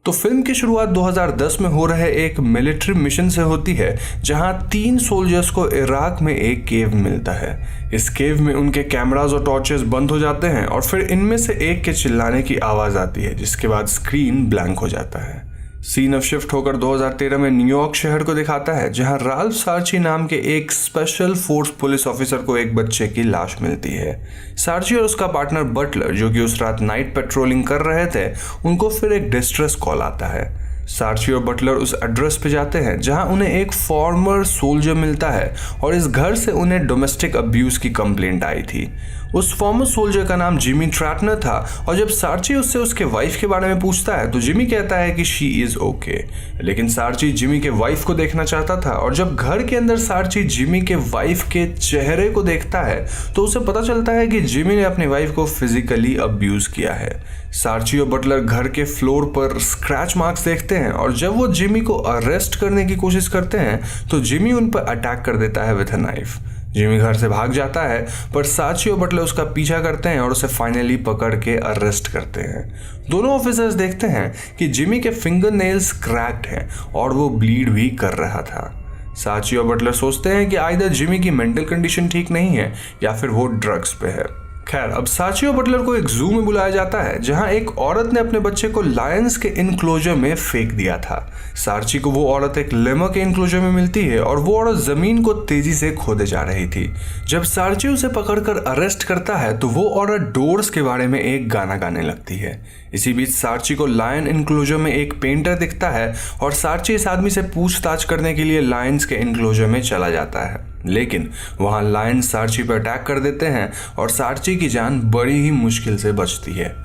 तो फिल्म की शुरुआत 2010 में हो रहे एक मिलिट्री मिशन से होती है, जहां 3 सोल्जर्स को इराक में एक केव मिलता है। इस केव में उनके कैमरास और टॉर्चेस बंद हो जाते हैं और फिर इनमें से एक के चिल्लाने की आवाज़ आती है, जिसके बाद स्क्रीन ब्लैंक हो जाता है। सीन अब शिफ्ट होकर 2013 में न्यूयॉर्क शहर को दिखाता है, जहां राल्फ सार्ची नाम के एक स्पेशल फोर्स पुलिस ऑफिसर को एक बच्चे की लाश मिलती है। सार्ची और उसका पार्टनर बटलर, जो कि उस रात नाइट पेट्रोलिंग कर रहे थे, उनको फिर एक डिस्ट्रेस कॉल आता है। सार्ची और बटलर उस एड्रेस पे जाते हैं जहां उन्हें एक फॉर्मर सोल्जर मिलता है और इस घर से उन्हें डोमेस्टिक अब्यूज की कंप्लेंट आई थी। उस फॉर्मर सोल्जर का नाम जिमी ट्रैटनर था और जब सार्ची उससे उसके वाइफ के बारे में पूछता है तो जिमी कहता है कि शी इज ओके। लेकिन सार्ची जिमी के वाइफ को देखना चाहता था और जब घर के अंदर सार्ची जिमी के वाइफ के चेहरे को देखता है तो उसे पता चलता है कि जिमी ने अपनी वाइफ को फिजिकली अब्यूज किया है। सार्ची और बटलर घर के फ्लोर पर स्क्रैच मार्क्स देखते हैं और जब वो जिमी को अरेस्ट करने की कोशिश करते हैं तो जिमी उन पर अटैक कर देता है विद अ नाइफ। जिमी घर से भाग जाता है पर सार्ची और बटलर उसका पीछा करते हैं और उसे फाइनली पकड़ के अरेस्ट करते हैं। दोनों ऑफिसर्स देखते हैं कि जिमी के फिंगर नेल्स क्रैक्ड हैं और वो ब्लीड भी कर रहा था। सार्ची और बटलर सोचते हैं कि आइदर जिमी की मेंटल कंडीशन ठीक नहीं है या फिर वो ड्रग्स पे है। खैर, अब सार्ची और बटलर को एक जू में बुलाया जाता है जहां एक औरत ने अपने बच्चे को लायंस के इनक्लोजर में फेंक दिया था। सार्ची को वो औरत एक लेमर के इनक्लोजर में मिलती है और वो औरत जमीन को तेजी से खोदे जा रही थी। जब सार्ची उसे पकड़कर अरेस्ट करता है तो वो औरत डोर्स के बारे में एक गाना गाने लगती है। इसी बीच सार्ची को लायन इनक्लोजर में एक पेंटर दिखता है और सार्ची इस आदमी से पूछताछ करने के लिए लायंस के इनक्लोजर में चला जाता है, लेकिन वहां लायन सार्ची पर अटैक कर देते हैं और सार्ची की जान बड़ी ही मुश्किल से बचती है।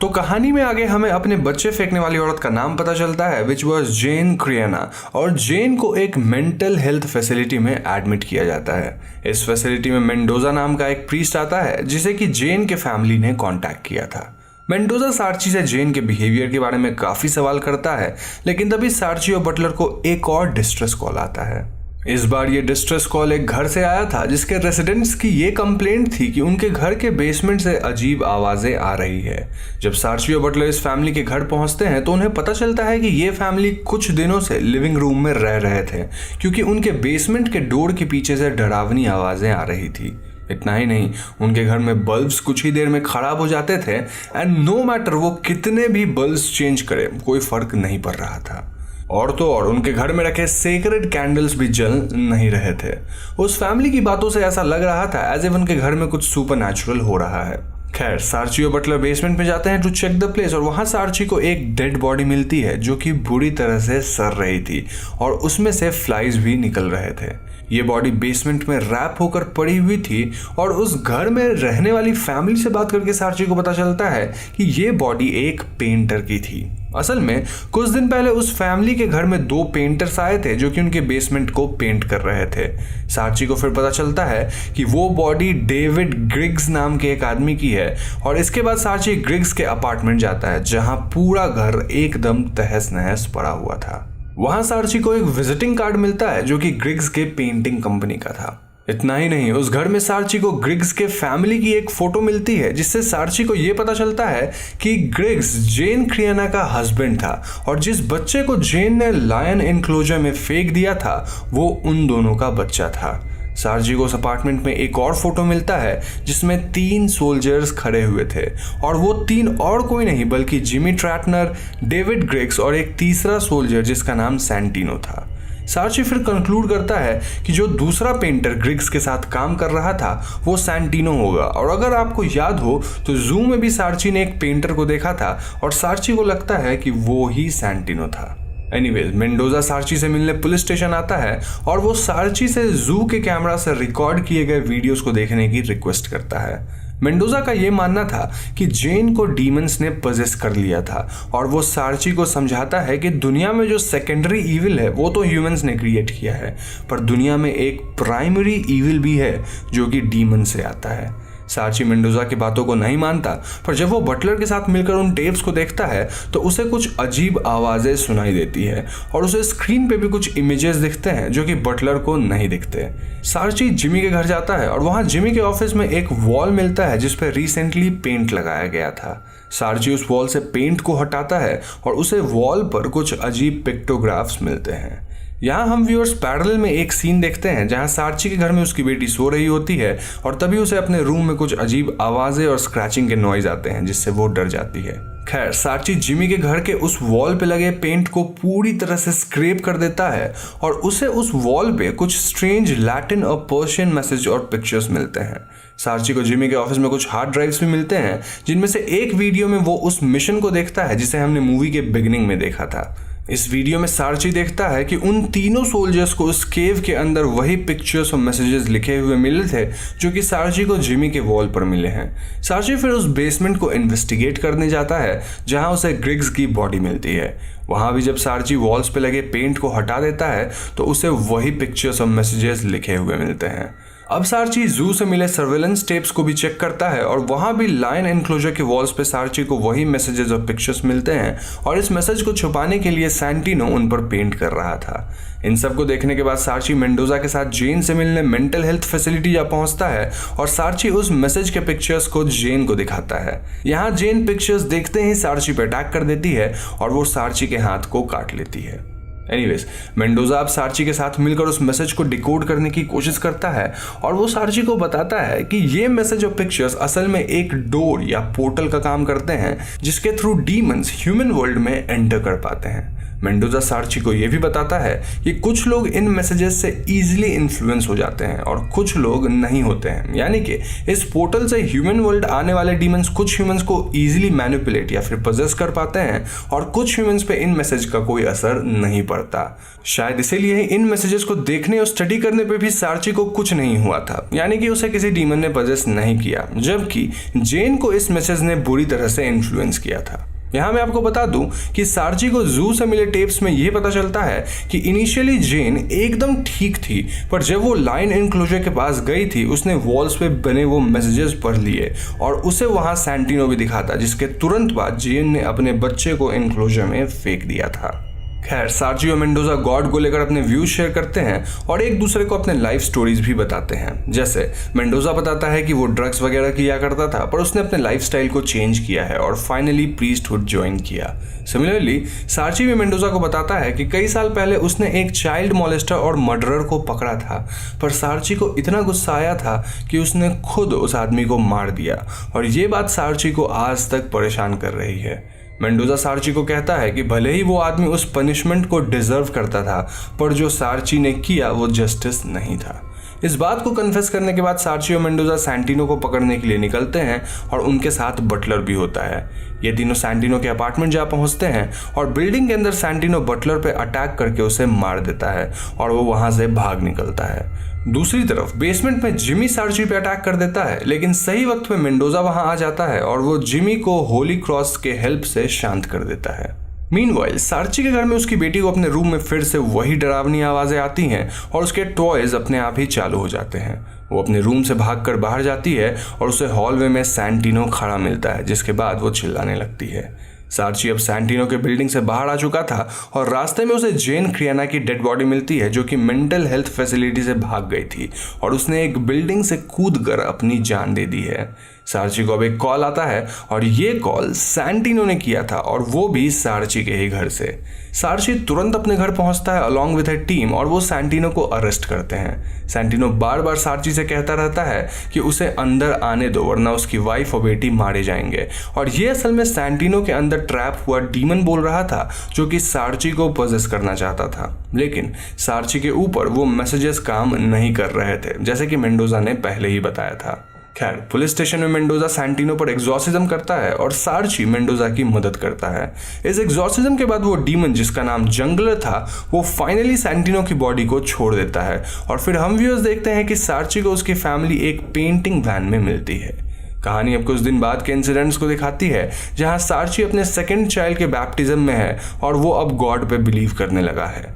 तो कहानी में आगे हमें अपने बच्चे फेंकने वाली औरत का नाम पता चलता है, विच वॉज जेन क्रियाना, और जेन को एक मेंटल हेल्थ फैसिलिटी में एडमिट किया जाता है। इस फैसिलिटी में मेंडोजा नाम का एक प्रीस्ट आता है जिसे कि जेन के फैमिली ने कॉन्टैक्ट किया था। मेंडोजा सार्ची से जेन के बिहेवियर के बारे में काफी सवाल करता है, लेकिन तभी सार्ची और बटलर को एक और डिस्ट्रेस कॉल आता है। इस बार ये डिस्ट्रेस कॉल एक घर से आया था जिसके रेसिडेंट्स की ये कंप्लेंट थी कि उनके घर के बेसमेंट से अजीब आवाजें आ रही है। जब सार्ची और बटलर इस फैमिली के घर पहुंचते हैं तो उन्हें पता चलता है कि ये फैमिली कुछ दिनों से लिविंग रूम में रह रहे थे, क्योंकि उनके बेसमेंट के डोर के पीछे से डरावनी आवाजें आ रही थी। इतना ही नहीं, उनके घर में बल्ब्स कुछ ही देर में खराब हो जाते थे एंड नो मैटर वो कितने भी बल्ब्स चेंज करे, कोई फर्क नहीं पड़ रहा था। और तो और उनके घर में रखे सेक्रेड कैंडल्स भी जल नहीं रहे थे। उस फैमिली की बातों से ऐसा लग रहा था एज इफ उनके घर में कुछ सुपरनैचुरल हो रहा है। खैर, सार्ची और बटलर बेसमेंट में जाते हैं टू चेक द प्लेस और वहां सार्ची को एक डेड बॉडी मिलती है जो कि बुरी तरह से सड़ रही थी और उसमें से फ्लाइज भी निकल रहे थे। ये बॉडी बेसमेंट में रैप होकर पड़ी हुई थी और उस घर में रहने वाली फैमिली से बात करके सार्ची को पता चलता है कि ये बॉडी एक पेंटर की थी। असल में कुछ दिन पहले उस फैमिली के घर में 2 पेंटर्स आए थे जो कि उनके बेसमेंट को पेंट कर रहे थे। सार्ची को फिर पता चलता है कि वो बॉडी डेविड ग्रिग्स नाम के एक आदमी की है और इसके बाद सार्ची ग्रिग्स के अपार्टमेंट जाता है जहां पूरा घर एकदम तहस नहस पड़ा हुआ था। वहां सार्ची को एक विजिटिंग कार्ड मिलता है जो कि ग्रिग्स के पेंटिंग कंपनी का था। इतना ही नहीं, उस घर में सार्ची को ग्रिग्स के फैमिली की एक फोटो मिलती है जिससे सार्ची को यह पता चलता है कि ग्रिग्स जेन क्रियाना का हस्बैंड था और जिस बच्चे को जेन ने लायन एनक्लोजर में फेंक दिया था वो उन दोनों का बच्चा था। सार्ची को उस अपार्टमेंट में एक और फोटो मिलता है जिसमें 3 सोल्जर्स खड़े हुए थे और वो 3 और कोई नहीं बल्कि जिमी ट्रैटनर, डेविड ग्रिग्स और एक तीसरा सोल्जर जिसका नाम सैंटिनो था। सार्ची फिर कंक्लूड करता है कि जो दूसरा पेंटर ग्रिग्स के साथ काम कर रहा था वो सैंटिनो होगा। और अगर आपको याद हो तो जू में भी सार्ची ने एक पेंटर को देखा था और सार्ची को लगता है कि वो ही सैंटिनो था। एनीवेज, मेंडोजा सार्ची से मिलने पुलिस स्टेशन आता है और वो सार्ची से जू के कैमरा से रिकॉर्ड किए गए वीडियोस को देखने की रिक्वेस्ट करता है। मेंडोजा का ये मानना था कि जेन को डीमंस ने पजेस कर लिया था और वो सार्ची को समझाता है कि दुनिया में जो सेकेंडरी इविल है वो तो ह्यूमंस ने क्रिएट किया है, पर दुनिया में एक प्राइमरी इविल भी है जो कि डीमन से आता है। सार्ची मेंडोजा की बातों को नहीं मानता, पर जब वो बटलर के साथ मिलकर उन टेप्स को देखता है तो उसे कुछ अजीब आवाज़ें सुनाई देती है और उसे स्क्रीन पे भी कुछ इमेजेस दिखते हैं जो कि बटलर को नहीं दिखते। सार्ची जिमी के घर जाता है और वहाँ जिमी के ऑफिस में एक वॉल मिलता है जिस पे रिसेंटली पेंट लगाया गया था। सार्ची उस वॉल से पेंट को हटाता है और उसे वॉल पर कुछ अजीब पिक्टोग्राफ्स मिलते हैं। यहाँ हम व्यूअर्स पैरेलल में एक सीन देखते हैं जहाँ सार्ची के घर में उसकी बेटी सो रही होती है और तभी उसे अपने रूम में कुछ अजीब आवाजें और स्क्रैचिंग के नॉइज आते हैं जिससे वो डर जाती है। खैर, सार्ची जिमी के घर के उस वॉल पे लगे पेंट को पूरी तरह से स्क्रैप कर देता है और उसे उस वॉल पे कुछ स्ट्रेंज लैटिन और पर्शियन मैसेज और पिक्चर्स मिलते हैं। सार्ची को जिमी के ऑफिस में कुछ हार्ड ड्राइव्स भी मिलते हैं जिनमें से एक वीडियो में वो उस मिशन को देखता है जिसे हमने मूवी के बिगिनिंग में देखा था। इस वीडियो में सार्ची देखता है कि उन तीनों सोल्जर्स को उस केव के अंदर वही पिक्चर्स और मैसेजेस लिखे हुए मिले थे जो कि सार्ची को जिमी के वॉल पर मिले हैं। सार्ची फिर उस बेसमेंट को इन्वेस्टिगेट करने जाता है जहां उसे ग्रिग्स की बॉडी मिलती है। वहां भी जब सार्ची वॉल्स पे लगे पेंट को हटा देता है तो उसे वही पिक्चर्स और मैसेजेस लिखे हुए मिलते हैं। अब सार्ची जू से मिले सर्वेलेंस टेप्स को भी चेक करता है और वहां भी लायन एनक्लोजर के वॉल्स पे सार्ची को वही मैसेजेस और पिक्चर्स मिलते हैं और इस मैसेज को छुपाने के लिए सैंटिनो उन पर पेंट कर रहा था। इन सब को देखने के बाद सार्ची मेंडोजा के साथ जेन से मिलने मेंटल हेल्थ फैसिलिटी जा पहुंचता है और सार्ची उस मैसेज के पिक्चर्स को जेन को दिखाता है। यहाँ जेन पिक्चर्स देखते ही सार्ची पे अटैक कर देती है और वो सार्ची के हाथ को काट लेती है। एनीवेज, मेंडोजा अब सार्ची के साथ मिलकर उस मैसेज को डिकोड करने की कोशिश करता है और वो सार्ची को बताता है कि ये मैसेज और पिक्चर्स असल में एक डोर या पोर्टल का काम करते हैं जिसके थ्रू डीमंस ह्यूमन वर्ल्ड में एंटर कर पाते हैं। मेंडोजा सार्ची को यह भी बताता है कि कुछ लोग इन मैसेजेस से इजीली इन्फ्लुएंस हो जाते हैं और कुछ लोग नहीं होते हैं, यानी कि इस पोर्टल से ह्यूमन वर्ल्ड आने वाले डीमंस कुछ ह्यूमंस को इजीली मैनिपुलेट या फिर पजेस कर पाते हैं और कुछ ह्यूमंस पे इन मैसेज का कोई असर नहीं पड़ता। शायद इसीलिए इन मैसेजेस को देखने और स्टडी करने पे भी सार्ची को कुछ नहीं हुआ था, यानी कि उसे किसी डीमन ने पजेस नहीं किया, जबकि जेन को इस मैसेज ने बुरी तरह से इन्फ्लुएंस किया था। यहाँ मैं आपको बता दूं कि सार्ची को जू से मिले टेप्स में यह पता चलता है कि इनिशियली जेन एकदम ठीक थी, पर जब वो लाइन एनक्लोजर के पास गई थी उसने वॉल्स पे बने वो मैसेजेस पढ़ लिए और उसे वहां सैंटिनो भी दिखा था, जिसके तुरंत बाद जेन ने अपने बच्चे को एनक्लोजर में फेंक दिया था। खैर, सार्ची और मेंडोजा गॉड को लेकर अपने व्यूज शेयर करते हैं और एक दूसरे को अपने लाइफ स्टोरीज भी बताते हैं। जैसे मेंडोजा बताता है कि वो ड्रग्स वगैरह किया करता था पर उसने अपने लाइफस्टाइल को चेंज किया है और फाइनली प्रीस्टहुड ज्वाइन किया। सिमिलरली सार्ची भी मेंडोजा को बताता है कि कई साल पहले उसने एक चाइल्ड मॉलेस्टर और मर्डरर को पकड़ा था, पर सार्ची को इतना गुस्सा आया था कि उसने खुद उस आदमी को मार दिया और ये बात सार्ची को आज तक परेशान कर रही है। मेंडोजा सार्ची को कहता है कि भले ही वो आदमी उस पनिशमेंट को डिजर्व करता था, पर जो सार्ची ने किया वो जस्टिस नहीं था। इस बात को कन्फेस करने के बाद सार्ची और मेंडोजा सैंटिनो को पकड़ने के लिए निकलते हैं और उनके साथ बटलर भी होता है। ये तीनों सैंटिनो के अपार्टमेंट जा पहुंचते हैं और बिल्डिंग के अंदर सैंटिनो बटलर पे अटैक करके उसे मार देता है और वो वहां से भाग निकलता है। दूसरी तरफ बेसमेंट में जिमी सार्ची पे अटैक कर देता है, लेकिन सही वक्त पे मेंडोजा वहां आ जाता है और वो जिमी को होली क्रॉस के हेल्प से शांत कर देता है। मीनवाइल सार्ची के घर में उसकी बेटी को अपने रूम में फिर से वही डरावनी आवाजें आती हैं और उसके टॉयज अपने आप ही चालू हो जाते हैं। वो अपने रूम से भागकर बाहर जाती है और उसे हॉलवे में सैंटिनो खड़ा मिलता है, जिसके बाद वो चिल्लाने लगती है। सार्ची अब सैंटिनो के बिल्डिंग से बाहर आ चुका था और रास्ते में उसे जेन क्रियाना की डेड बॉडी मिलती है जो कि मेंटल हेल्थ फैसिलिटी से भाग गई थी और उसने एक बिल्डिंग से कूदकर अपनी जान दे दी है। सार्ची को अब एक कॉल आता है और ये कॉल सैंटिनो ने किया था और वो भी सार्ची के ही घर से। सार्ची तुरंत अपने घर पहुंचता है अलॉन्ग विद ए टीम और वो सैंटिनो को अरेस्ट करते हैं। सैंटिनो बार बार सार्ची से कहता रहता है कि उसे अंदर आने दो वरना उसकी वाइफ और बेटी मारे जाएंगे, और ये असल में सैंटिनो के अंदर ट्रैप हुआ डीमन बोल रहा था जो कि सार्ची को पजेस करना चाहता था, लेकिन सार्ची के ऊपर वो मैसेजेस काम नहीं कर रहे थे, जैसे कि मेंडोजा ने पहले ही बताया था। खैर, पुलिस स्टेशन में मेंडोजा सैंटिनो पर एग्जॉर्सिज्म करता है और सार्ची मेंडोजा की मदद करता है। इस एग्जॉर्सिज्म के बाद वो डीमन जिसका नाम जंगलर था वो फाइनली सैंटिनो की बॉडी को छोड़ देता है और फिर हम व्यूअर्स देखते हैं कि सार्ची को उसकी फैमिली एक पेंटिंग वैन में मिलती है। कहानी अब कुछ दिन बाद के इंसिडेंट्स को दिखाती है जहां सार्ची अपने सेकंड चाइल्ड के बैप्टिज्म में है और वो अब गॉड पे बिलीव करने लगा है।